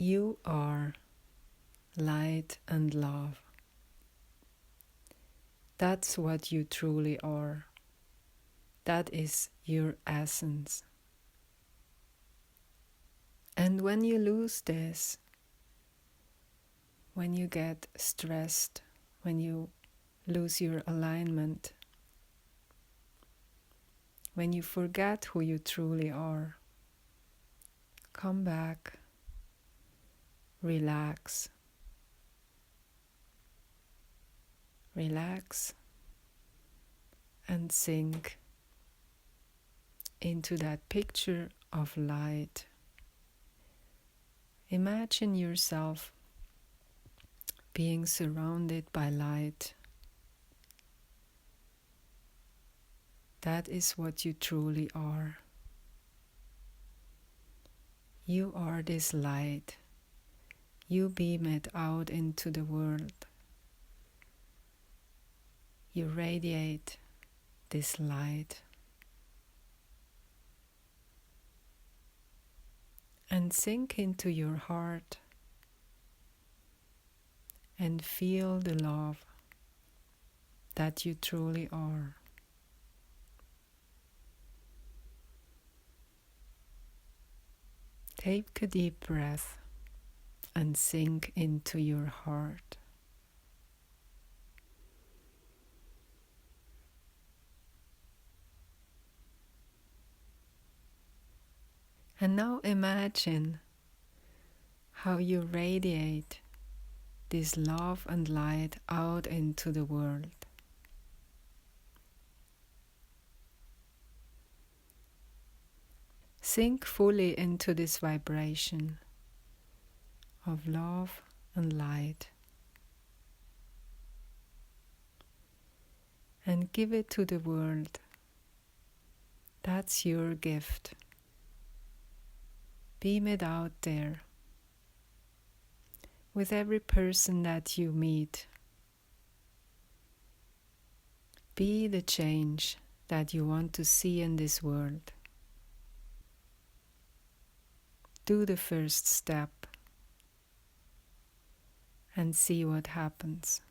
You are light and love. That's what you truly are. That is your essence. And when you lose this, when you get stressed, when you lose your alignment, when you forget who you truly are, come back, relax. Relax and sink into that picture of light. Imagine yourself being surrounded by light. That is what you truly are. You are this light. You beam it out into the world. You radiate this light. And sink into your heart and feel the love that you truly are. Take a deep breath and sink into your heart. And now imagine how you radiate this love and light out into the world. Sink fully into this vibration of love and light and give it to the world. That's your gift. Beam it out there with every person that you meet. Be the change that you want to see in this world. Do the first step and see what happens.